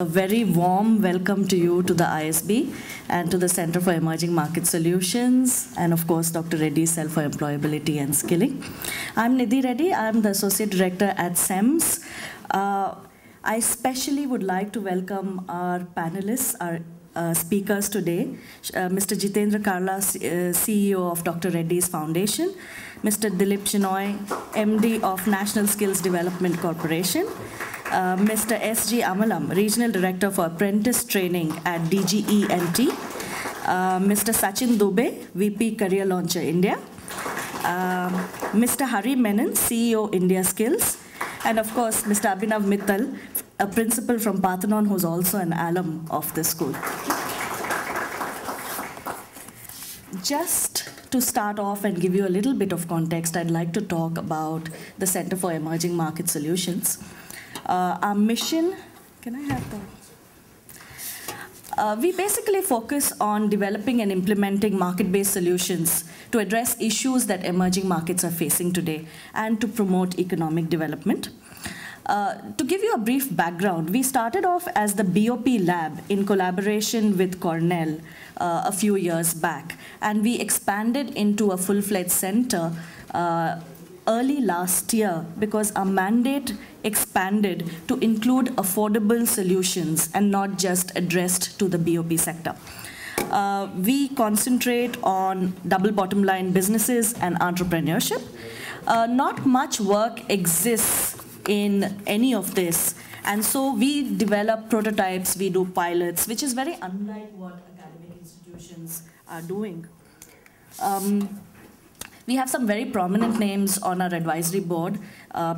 A very warm welcome to you to the ISB and to the Center for Emerging Market Solutions, and of course Dr. Reddy's Cell for Employability and Skilling. I'm Nidhi Reddy. I'm the Associate Director at CEMS. I especially would like to welcome our panelists, our speakers today, Mr. Jitendra Karla, CEO of Dr. Reddy's Foundation, Mr. Dilip Shenoy, MD of National Skills Development Corporation, Mr. S.G. Amalam, Regional Director for Apprentice Training at DGE&T, Mr. Sachin Dubey, VP Career Launcher India, Mr. Hari Menon, CEO India Skills, and of course Mr. Abhinav Mittal, a principal from Parthenon who's also an alum of the school. Just to start off and give you a little bit of context, I'd like to talk about the Center for Emerging Market Solutions. Our mission, can I have that? We basically focus on developing and implementing market-based solutions to address issues that emerging markets are facing today and to promote economic development. To give you a brief background, we started off as the BOP lab in collaboration with Cornell a few years back, and we expanded into a full-fledged center early last year because our mandate expanded to include affordable solutions and not just addressed to the BOP sector. We concentrate on double bottom line businesses and entrepreneurship. Not much work exists in any of this, and so we develop prototypes, we do pilots, which is very unlike what academic institutions are doing. We have some very prominent names on our advisory board,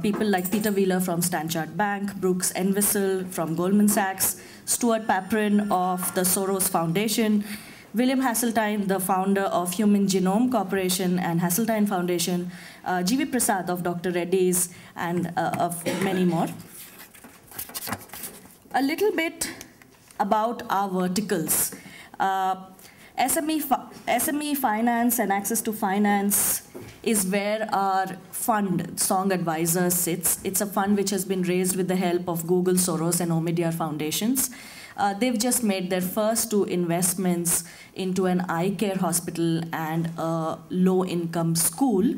people like Peter Wheeler from Stanchart Bank, Brooks Envisel from Goldman Sachs, Stuart Paprin of the Soros Foundation, William Hasseltine, the founder of Human Genome Corporation and Hasseltine Foundation, G.V. Prasad of Dr. Reddy's, and of many more. A little bit about our verticals. SME finance and access to finance is where our fund, Song Advisors, sits. It's a fund which has been raised with the help of Google, Soros, and Omidyar foundations. They've just made their first two investments into an eye care hospital and a low-income school.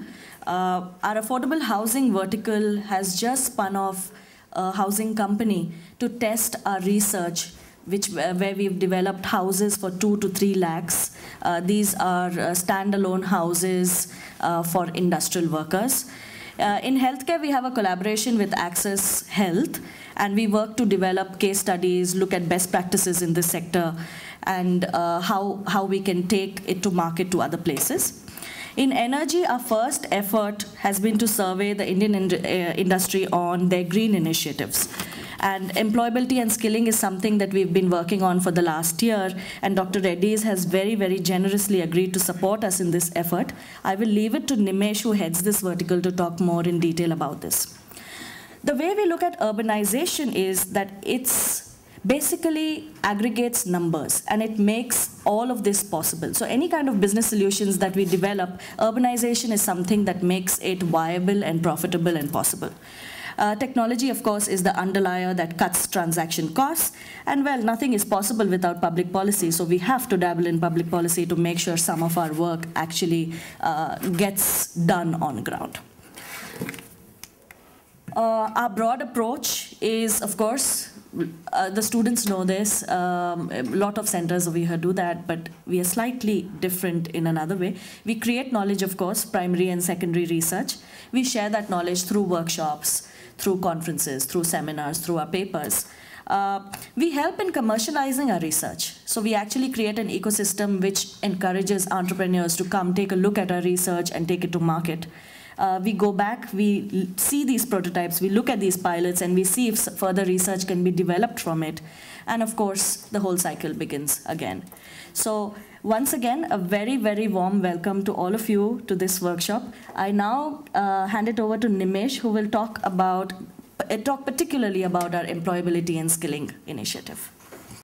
Our affordable housing vertical has just spun off a housing company to test our research, where we've developed houses for 2 to 3 lakhs. These are standalone houses for industrial workers. In healthcare, we have a collaboration with Access Health, and we work to develop case studies, look at best practices in this sector, and how we can take it to market to other places. In energy, our first effort has been to survey the Indian industry on their green initiatives. And employability and skilling is something that we've been working on for the last year, and Dr. Reddy's has very, very generously agreed to support us in this effort. I will leave it to Nimesh, who heads this vertical, to talk more in detail about this. The way we look at urbanization is that it's basically aggregates numbers, and it makes all of this possible. So any kind of business solutions that we develop, urbanization is something that makes it viable and profitable and possible. Technology, of course, is the underlier that cuts transaction costs, and well, nothing is possible without public policy, so we have to dabble in public policy to make sure some of our work actually gets done on ground. Our broad approach is, of course, the students know this, a lot of centers over here do that, but we are slightly different in another way. We create knowledge, of course, primary and secondary research. We share that knowledge through workshops, through conferences, through seminars, through our papers. We help in commercializing our research. So we actually create an ecosystem which encourages entrepreneurs to come take a look at our research and take it to market. We go back, we see these prototypes, we look at these pilots, and we see if further research can be developed from it. And of course, the whole cycle begins again. So once again, a very, very warm welcome to all of you to this workshop. I now hand it over to Nimesh, who will talk particularly about our employability and skilling initiative.